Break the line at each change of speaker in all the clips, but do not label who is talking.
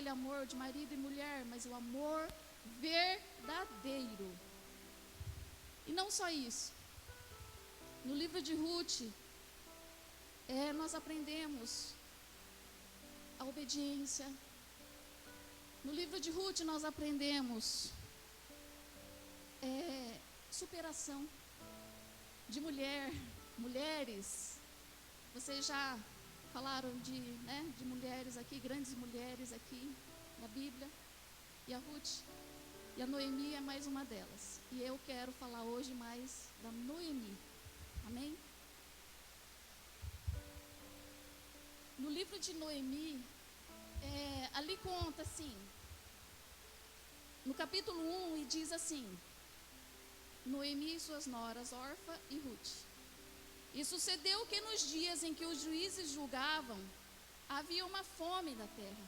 aquele amor de marido e mulher, mas o amor verdadeiro. E não só isso. No livro de Ruth, nós aprendemos a obediência. No livro de Ruth nós aprendemos superação de mulheres. Vocês já falaram de mulheres aqui, grandes mulheres aqui na Bíblia. E a Ruth e a Noemi é mais uma delas. E eu quero falar hoje mais da Noemi. Amém? No livro de Noemi, ali conta assim, no capítulo 1, e diz assim: Noemi e suas noras, Orfa e Ruth. E sucedeu que nos dias em que os juízes julgavam, havia uma fome na terra,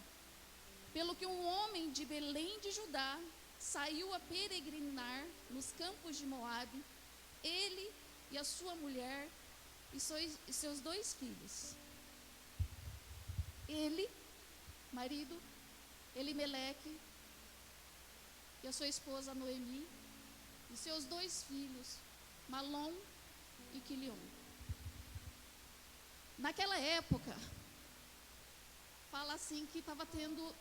pelo que um homem de Belém de Judá saiu a peregrinar nos campos de Moabe, ele e a sua mulher e seus 2 filhos. Ele, marido, Elimeleque, e a sua esposa Noemi, e seus 2 filhos, Malom e Quilion. Naquela época, fala assim que estava tendo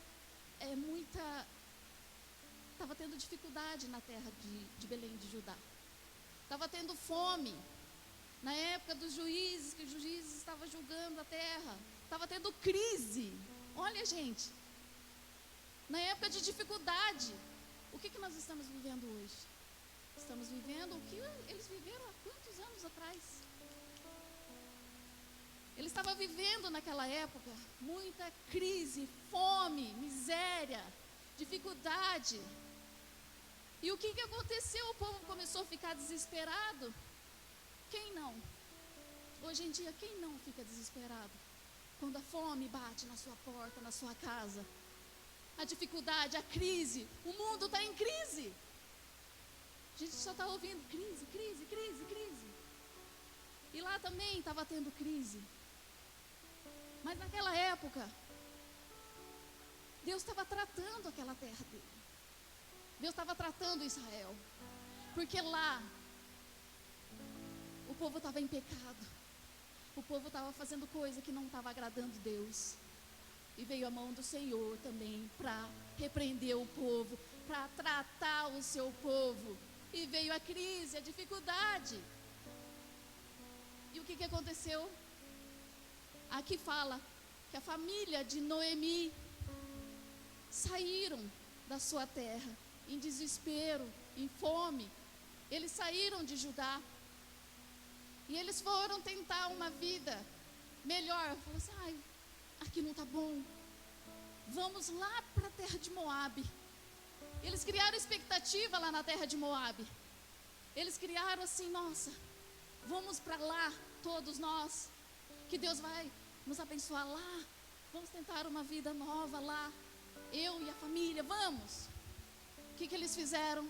dificuldade na terra de Belém de Judá. Estava tendo fome. Na época dos juízes, que os juízes estavam julgando a terra, estava tendo crise. Olha, gente, na época de dificuldade, o que nós estamos vivendo hoje? Estamos vivendo o que eles viveram há quantos anos atrás? Ele estava vivendo naquela época muita crise, fome, miséria, dificuldade. E o que aconteceu? O povo começou a ficar desesperado. Quem não? Hoje em dia, quem não fica desesperado? Quando a fome bate na sua porta, na sua casa. A dificuldade, a crise. O mundo está em crise. A gente só está ouvindo crise, crise, crise, crise. E lá também estava tendo crise. Mas naquela época, Deus estava tratando aquela terra dele. Deus estava tratando Israel. Porque lá, o povo estava em pecado. O povo estava fazendo coisa que não estava agradando Deus. E veio a mão do Senhor também para repreender o povo, para tratar o seu povo. E veio a crise, a dificuldade. E o que aconteceu? Aqui fala que a família de Noemi saíram da sua terra em desespero, em fome. Eles saíram de Judá e eles foram tentar uma vida melhor. Falaram assim: aqui não está bom, vamos lá para a terra de Moabe. Eles criaram expectativa lá na terra de Moabe. Eles criaram assim: nossa, vamos para lá, todos nós, que Deus vai nos abençoar lá. Vamos tentar uma vida nova lá, eu e a família, vamos. O que eles fizeram?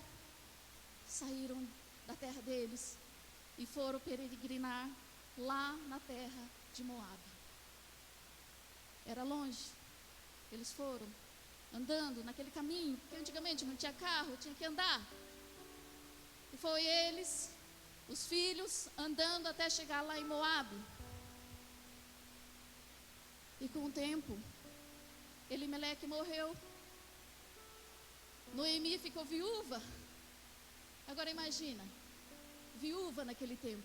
Saíram da terra deles e foram peregrinar lá na terra de Moabe. Era longe. Eles foram andando naquele caminho, porque antigamente não tinha carro, tinha que andar. E foi eles, os filhos, andando até chegar lá em Moabe. E com o tempo, Elimeleque morreu. Noemi ficou viúva. Agora imagina, viúva naquele tempo.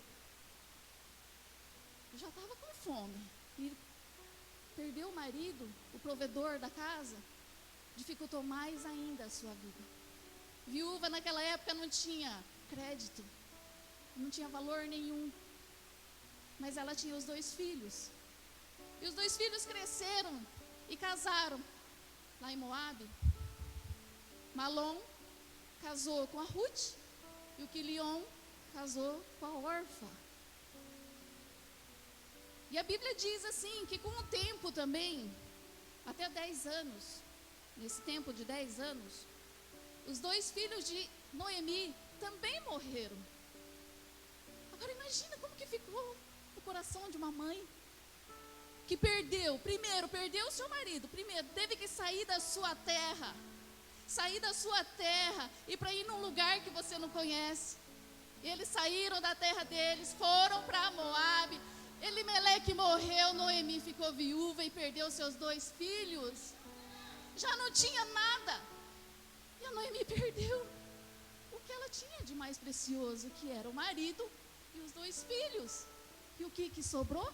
Já estava com fome. E perdeu o marido, o provedor da casa. Dificultou mais ainda a sua vida. Viúva naquela época não tinha crédito. Não tinha valor nenhum. Mas ela tinha os 2 filhos. E os 2 filhos cresceram e casaram lá em Moabe. Malom casou com a Ruth e o Quilion casou com a Orfa. E a Bíblia diz assim, que com o tempo também, até 10 anos, nesse tempo de 10 anos, os 2 filhos de Noemi também morreram. Agora imagina como que ficou o coração de uma mãe. que perdeu o seu marido, primeiro, teve que sair da sua terra e para ir num lugar que você não conhece. Eles saíram da terra deles, foram para Moabe. Elimeleque morreu, Noemi ficou viúva e perdeu seus 2 filhos. Já não tinha nada. E a Noemi perdeu o que ela tinha de mais precioso, que era o marido e os 2 filhos. E o que sobrou?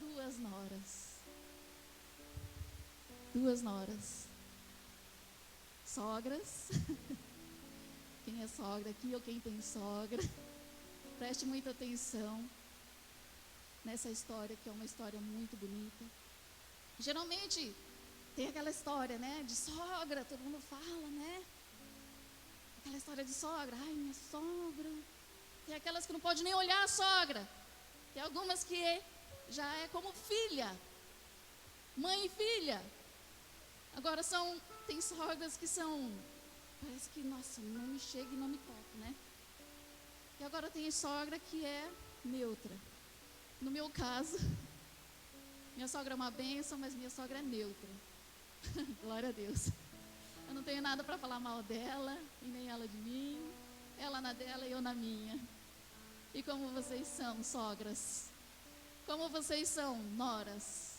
2 noras. 2 noras. Sogras. Quem é sogra aqui ou quem tem sogra, preste muita atenção nessa história, que é uma história muito bonita. Geralmente tem aquela história, né, de sogra, todo mundo fala, né? Aquela história de sogra, ai, minha sogra. Tem aquelas que não pode nem olhar a sogra. Tem algumas que já é como filha, mãe e filha. Agora tem sogras que são, parece que, nossa, não me chega e não me toca, né? E agora tem sogra que é neutra. No meu caso, minha sogra é uma bênção, mas minha sogra é neutra. Glória a Deus. Eu não tenho nada para falar mal dela, e nem ela de mim. Ela na dela e eu na minha. E como vocês são, sogras? Como vocês são, noras?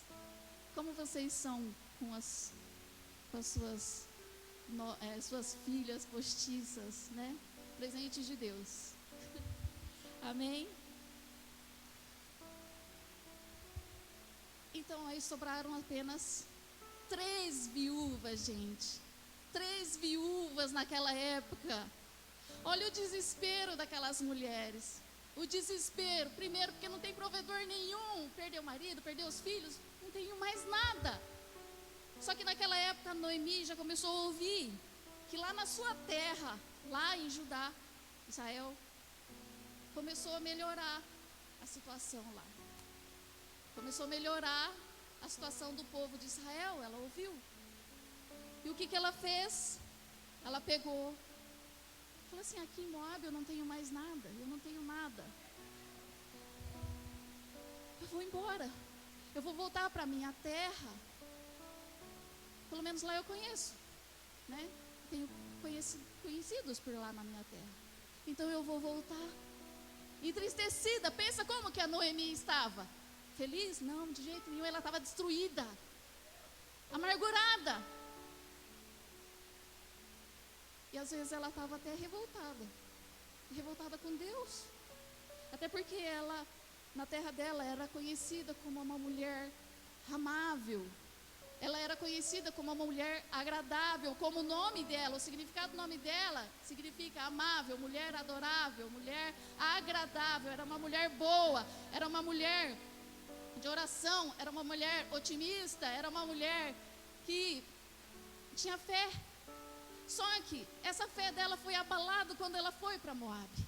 Como vocês são com as suas filhas postiças, né? Presentes de Deus. Amém? Então aí sobraram apenas 3 viúvas, gente. 3 viúvas naquela época. Olha o desespero daquelas mulheres. O desespero, primeiro porque não tem provedor nenhum. Perdeu o marido, perdeu os filhos, não tem mais nada. Só que naquela época Noemi já começou a ouvir que lá na sua terra, lá em Judá, Israel, começou a melhorar a situação lá. Começou a melhorar a situação do povo de Israel, ela ouviu. E o que ela fez? Ela pegou, falou assim, aqui em Moabe eu não tenho mais nada, eu não tenho nada. Eu vou embora, eu vou voltar para a minha terra. Pelo menos lá eu conheço, né? Tenho conhecidos por lá na minha terra. Então eu vou voltar. Entristecida, pensa como que a Noemi estava. Feliz? Não, de jeito nenhum, ela estava destruída. Amargurada. E às vezes ela estava até revoltada. Revoltada com Deus. Até porque ela, na terra dela, era conhecida como uma mulher amável. Ela era conhecida como uma mulher agradável, como o nome dela, o significado do nome dela significa amável, mulher adorável, mulher agradável. Era uma mulher boa, era uma mulher de oração, era uma mulher otimista, era uma mulher que tinha fé. Só que essa fé dela foi abalada quando ela foi para Moabe.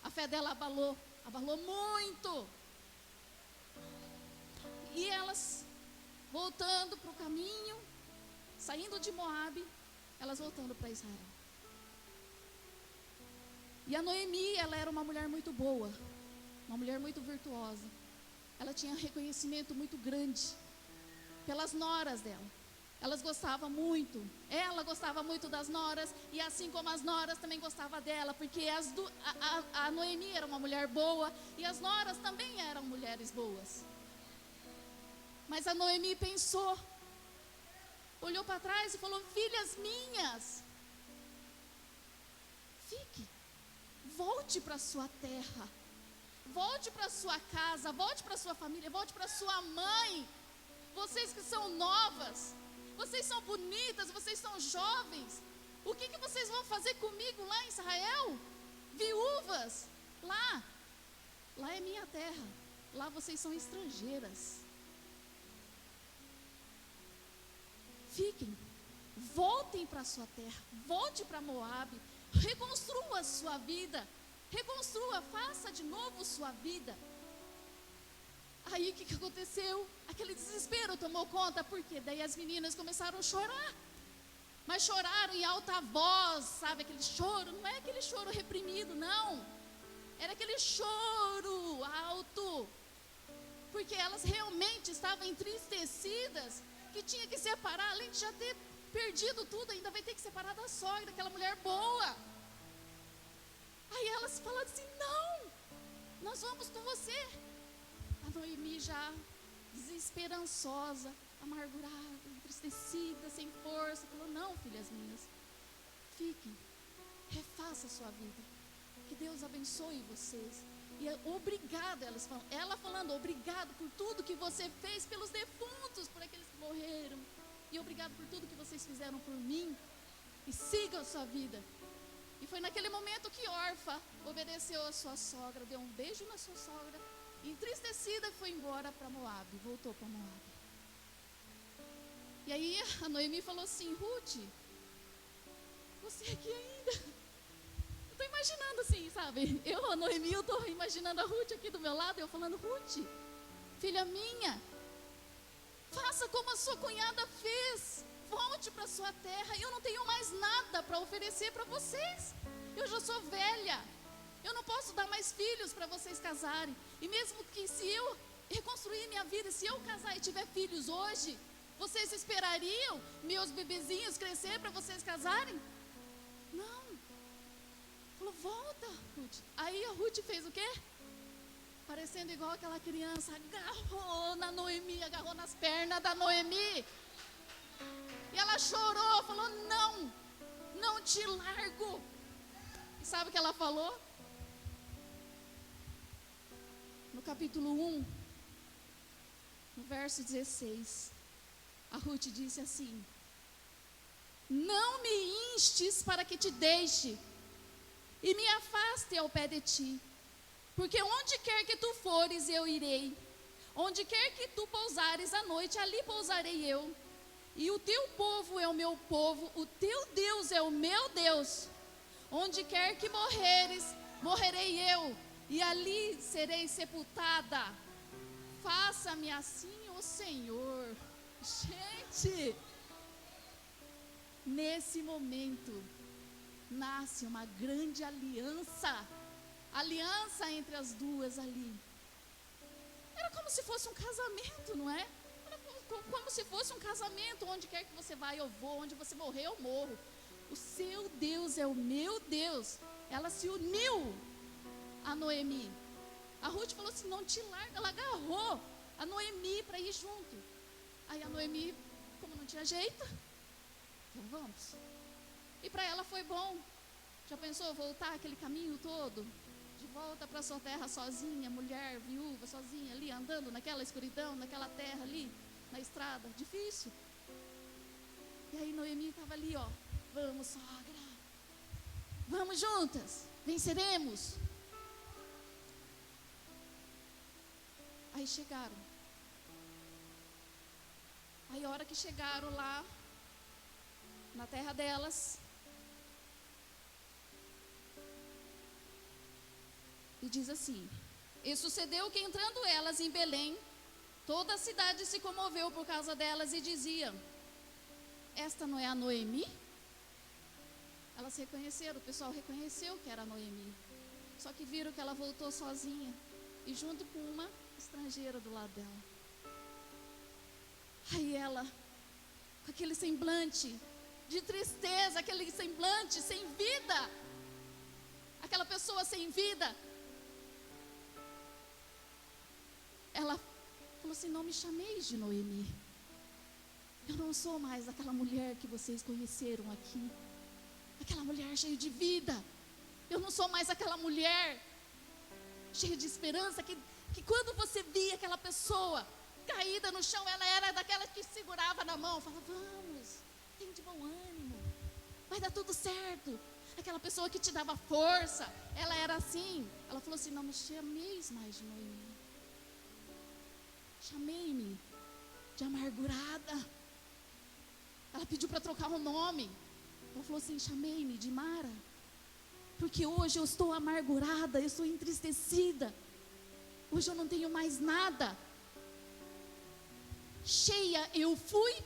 A fé dela abalou muito. E elas, voltando para o caminho, saindo de Moabe, elas voltando para Israel. E a Noemi, ela era uma mulher muito boa, uma mulher muito virtuosa. Ela tinha reconhecimento muito grande pelas noras dela. Elas gostavam muito, ela gostava muito das noras, e assim como as noras também gostavam dela, porque a Noemi era uma mulher boa, e as noras também eram mulheres boas. Mas a Noemi pensou, olhou para trás e falou, filhas minhas, fique, volte para sua terra, volte para sua casa, volte para sua família, volte para sua mãe. Vocês que são novas, vocês são bonitas, vocês são jovens, o que vocês vão fazer comigo lá em Israel? Viúvas, lá é minha terra, lá vocês são estrangeiras. Fiquem, voltem para a sua terra, volte para Moabe, reconstrua a sua vida, reconstrua, faça de novo sua vida. Aí o que aconteceu? Aquele desespero tomou conta, porque daí as meninas começaram a chorar, mas choraram em alta voz, sabe, aquele choro, não é aquele choro reprimido, não, era aquele choro alto, porque elas realmente estavam entristecidas, que tinha que separar, além de já ter perdido tudo, ainda vai ter que separar da sogra, aquela mulher boa. Aí elas falaram assim: não, nós vamos com você. A Noemi já desesperançosa, amargurada, entristecida, sem força, falou: não, filhas minhas, fiquem, refaça a sua vida, que Deus abençoe vocês. E obrigada, ela falando: obrigado por tudo que você fez pelos defuntos, por aqueles que morreram, e obrigado por tudo que vocês fizeram por mim, e sigam a sua vida. E foi naquele momento que Orfa obedeceu a sua sogra, deu um beijo na sua sogra, entristecida, foi embora para Moabe, voltou para Moabe. E aí a Noemi falou assim: Ruth, você aqui ainda? Eu estou imaginando assim, sabe? A Noemi, eu estou imaginando a Ruth aqui do meu lado, eu falando: Ruth, filha minha, faça como a sua cunhada fez, volte para a sua terra. Eu não tenho mais nada para oferecer para vocês, eu já sou velha, eu não posso dar mais filhos para vocês casarem. E mesmo que se eu reconstruir minha vida, se eu casar e tiver filhos hoje, vocês esperariam meus bebezinhos crescer para vocês casarem? Não. Falou: volta, Ruth. Aí a Ruth fez o quê? Parecendo igual aquela criança, agarrou na Noemi, agarrou nas pernas da Noemi. E ela chorou, falou: não, não te largo. E sabe o que ela falou? No capítulo 1, no verso 16, a Ruth disse assim: não me instes para que te deixe e me afaste ao pé de ti, porque onde quer que tu fores, eu irei, onde quer que tu pousares à noite, ali pousarei eu, e o teu povo é o meu povo, o teu Deus é o meu Deus. Onde quer que morreres, morrerei eu, e ali serei sepultada. Faça-me assim, ó Senhor. Gente, nesse momento nasce uma grande aliança entre as duas ali. Era como se fosse um casamento, não é? Era como se fosse um casamento. Onde quer que você vá, eu vou. Onde você morrer, eu morro. O seu Deus é o meu Deus. Ela se uniu a Noemi. A Ruth falou assim: não te larga. Ela agarrou a Noemi para ir junto. Aí a Noemi, como não tinha jeito, então vamos. E para ela foi bom. Já pensou voltar aquele caminho todo? De volta para sua terra sozinha, mulher, viúva, sozinha ali, andando naquela escuridão, naquela terra ali, na estrada, difícil. E aí Noemi estava ali, ó: vamos, sogra, vamos juntas, venceremos. Aí chegaram. Aí a hora que chegaram lá, na terra delas, e diz assim: e sucedeu que entrando elas em Belém, toda a cidade se comoveu por causa delas e dizia: esta não é a Noemi? Elas reconheceram, o pessoal reconheceu que era a Noemi. Só que viram que ela voltou sozinha e junto com uma estrangeira do lado dela. Aí ela, com aquele semblante de tristeza, aquele semblante sem vida, aquela pessoa sem vida, ela falou assim: não me chameis de Noemi. Eu não sou mais aquela mulher que vocês conheceram aqui, aquela mulher cheia de vida. Eu não sou mais aquela mulher cheia de esperança, que quando você via aquela pessoa caída no chão, ela era daquela que segurava na mão, falava: vamos, tem de bom ânimo, vai dar tudo certo. Aquela pessoa que te dava força, ela era assim. Ela falou assim: não me chameis mais de Noemi, chamei-me de amargurada. Ela pediu para trocar o nome. Ela falou assim: chamei-me de Mara, porque hoje eu estou amargurada, eu estou entristecida. Hoje eu não tenho mais nada. Cheia eu fui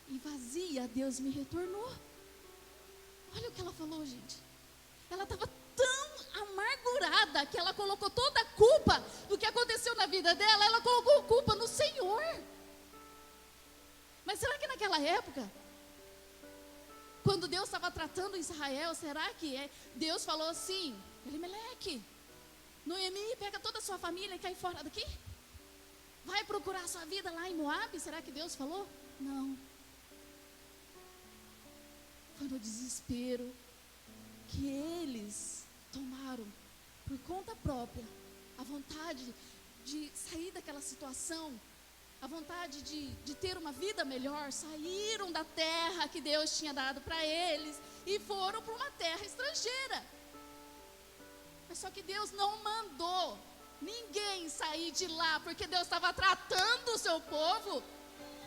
e vazia Deus me retornou. Olha o que ela falou, gente. Ela estava tão amargurada que ela colocou toda a culpa do que aconteceu aconteceu na vida dela, ela colocou culpa no Senhor. Mas será que naquela época, quando Deus estava tratando Israel, será que Deus falou assim: Elimeleque, Noemi, pega toda a sua família e cai fora daqui? Vai procurar a sua vida lá em Moabe? Será que Deus falou? Não. Foi no desespero que eles tomaram por conta própria a vontade de sair daquela situação, a vontade de ter uma vida melhor. Saíram da terra que Deus tinha dado para eles e foram para uma terra estrangeira. Mas só que Deus não mandou ninguém sair de lá, porque Deus estava tratando o seu povo.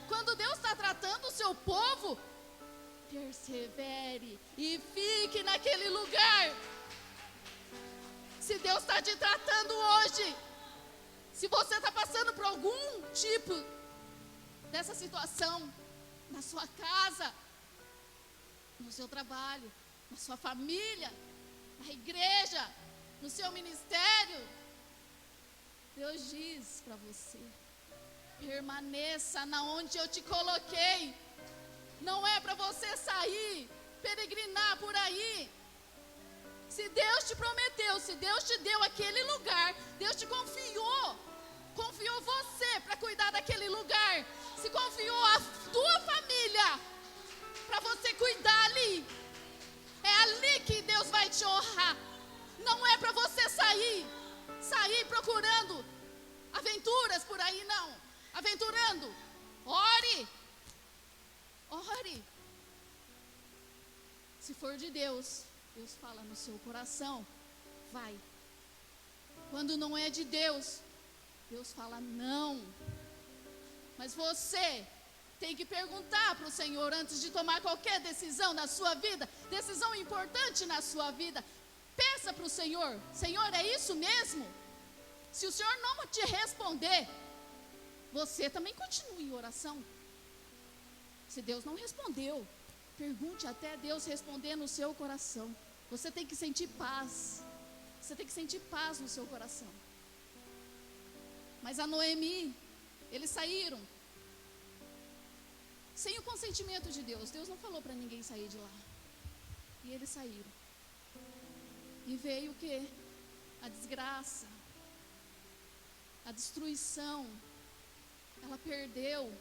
Quando Deus está tratando o seu povo, persevere e fique naquele lugar. Se Deus está te tratando hoje, se você está passando por algum tipo dessa situação, na sua casa, no seu trabalho, na sua família, na igreja, no seu ministério, Deus diz para você: permaneça na onde eu te coloquei. Não é para você sair, peregrinar por aí. Se Deus te prometeu, se Deus te deu aquele lugar, Deus te confiou você para cuidar daquele lugar, se confiou a tua família para você cuidar ali, é ali que Deus vai te honrar. Não é para você sair procurando aventuras por aí, não. Aventurando. Ore. Se for de Deus, Deus fala no seu coração, vai. Quando não é de Deus, Deus fala não. Mas você tem que perguntar para o Senhor antes de tomar qualquer decisão na sua vida, decisão importante na sua vida. Peça para o Senhor: Senhor, é isso mesmo? Se o Senhor não te responder, você também continue em oração. Se Deus não respondeu, pergunte até Deus responder no seu coração. Você tem que sentir paz. Você tem que sentir paz no seu coração. Mas a Noemi, eles saíram sem o consentimento de Deus. Deus não falou para ninguém sair de lá. E eles saíram. E veio o quê? A desgraça, a destruição. Ela perdeu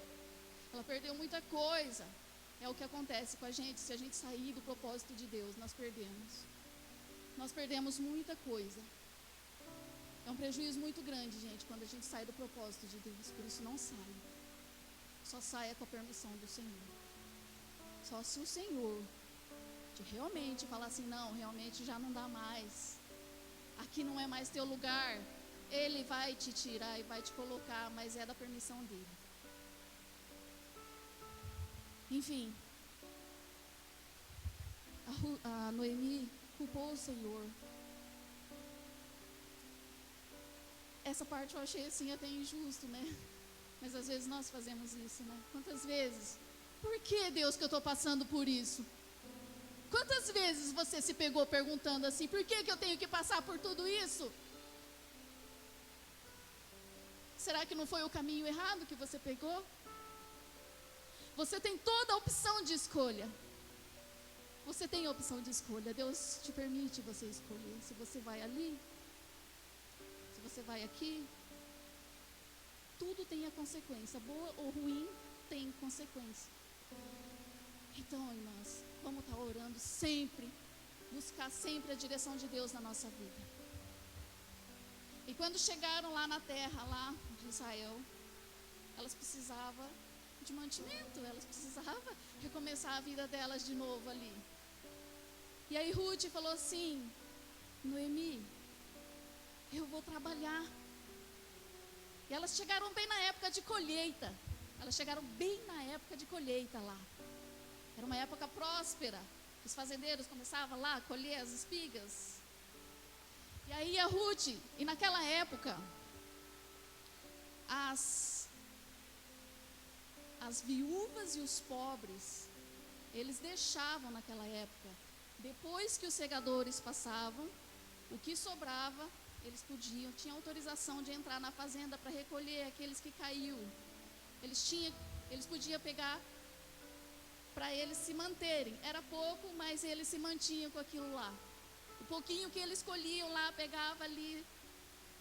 muita coisa. É o que acontece com a gente. Se a gente sair do propósito de Deus, nós perdemos muita coisa. É um prejuízo muito grande, gente, quando a gente sai do propósito de Deus. Por isso não saia. Só saia com a permissão do Senhor. Só se o Senhor de realmente falar assim: não, realmente já não dá mais, aqui não é mais teu lugar, Ele vai te tirar e vai te colocar, mas é da permissão dele. Enfim, a Noemi culpou o Senhor. Essa parte eu achei assim até injusto, né? Mas às vezes nós fazemos isso, né? Quantas vezes? Por que, Deus, que eu estou passando por isso? Quantas vezes você se pegou perguntando assim: por que eu tenho que passar por tudo isso? Será que não foi o caminho errado que você pegou? Você tem toda a opção de escolha. Você tem a opção de escolha. Deus te permite você escolher. Se você vai ali, se você vai aqui, tudo tem a consequência. Boa ou ruim, tem consequência. Então, irmãs, vamos estar orando sempre, buscar sempre a direção de Deus na nossa vida. E quando chegaram lá na terra, lá de Israel, elas precisavam de mantimento, elas precisavam recomeçar a vida delas de novo ali. E aí Ruth falou assim: Noemi, eu vou trabalhar. E elas chegaram bem na época de colheita. Elas chegaram bem na época de colheita lá. Era uma época próspera. Os fazendeiros começavam lá a colher as espigas. E aí a Ruth, e naquela época, as viúvas e os pobres, eles deixavam naquela época, depois que os segadores passavam, o que sobrava eles podiam, tinham autorização de entrar na fazenda para recolher aqueles que caiu. Eles podiam pegar para eles se manterem. Era pouco, mas eles se mantinham com aquilo lá. O pouquinho que eles colhiam lá, pegava ali,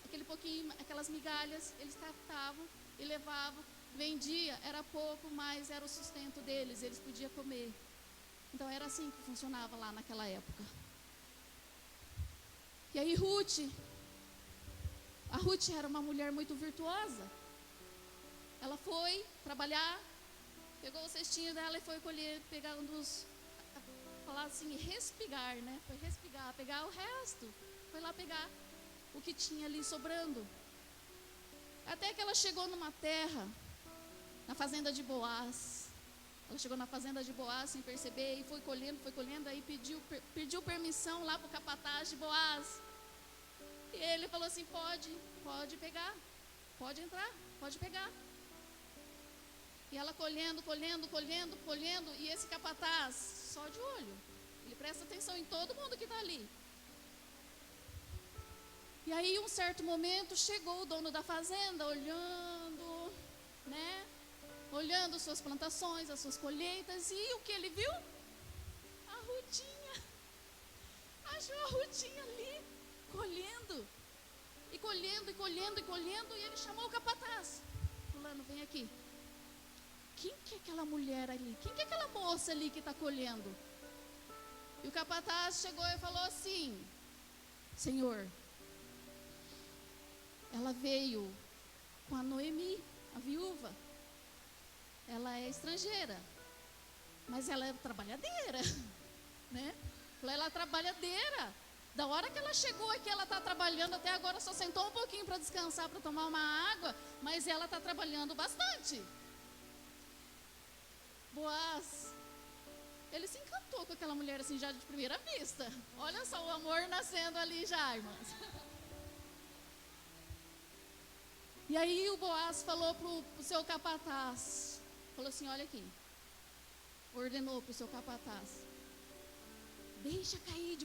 aquele pouquinho, aquelas migalhas, eles captavam e levavam. Vendia, era pouco, mas era o sustento deles, eles podiam comer. Então era assim que funcionava lá naquela época. E aí a Ruth era uma mulher muito virtuosa. Ela foi trabalhar, pegou o cestinho dela e foi colher, pegar falar assim, respigar, né? Foi respigar, pegar o resto. Foi lá pegar o que tinha ali sobrando. Até que ela chegou numa terra, na fazenda de Boaz. Ela chegou na fazenda de Boaz sem perceber e foi colhendo, aí pediu permissão lá para o capataz de Boaz. E ele falou assim, pode pegar, pode entrar, pode pegar. E ela colhendo, e esse capataz, só de olho, ele presta atenção em todo mundo que está ali. E aí, um certo momento, chegou o dono da fazenda, olhando, né? Olhando suas plantações, as suas colheitas, e o que ele viu? A Rutinha. Achou a Rutinha ali, colhendo. E colhendo, e ele chamou o capataz. Fulano, vem aqui. Quem que é aquela mulher ali? Quem que é aquela moça ali que está colhendo? E o capataz chegou e falou assim, Senhor, ela veio com a Noemi, a viúva. Ela é estrangeira, mas ela é trabalhadeira, né? Ela é trabalhadeira. Da hora que ela chegou aqui, ela está trabalhando, até agora só sentou um pouquinho para descansar, para tomar uma água, mas ela está trabalhando bastante. Boaz, ele se encantou com aquela mulher assim já de primeira vista. Olha só o amor nascendo ali já, irmãs. E aí o Boaz falou para o seu capataz, falou assim, olha aqui, ordenou para o seu capataz, deixa cair de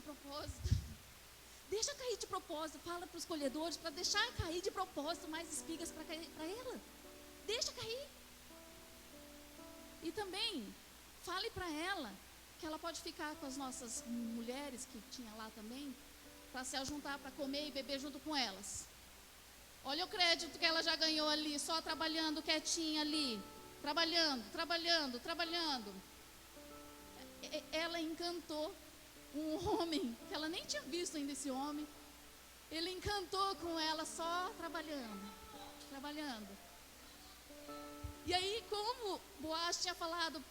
propósito, fala para os colhedores para deixar cair de propósito mais espigas para ela, deixa cair. E também, fale para ela que ela pode ficar com as nossas mulheres que tinha lá também, para se ajuntar para comer e beber junto com elas. Olha o crédito que ela já ganhou ali, só trabalhando quietinha ali, trabalhando. Ela encantou um homem, que ela nem tinha visto ainda esse homem. Ele encantou com ela só trabalhando. E aí, como Boaz tinha falado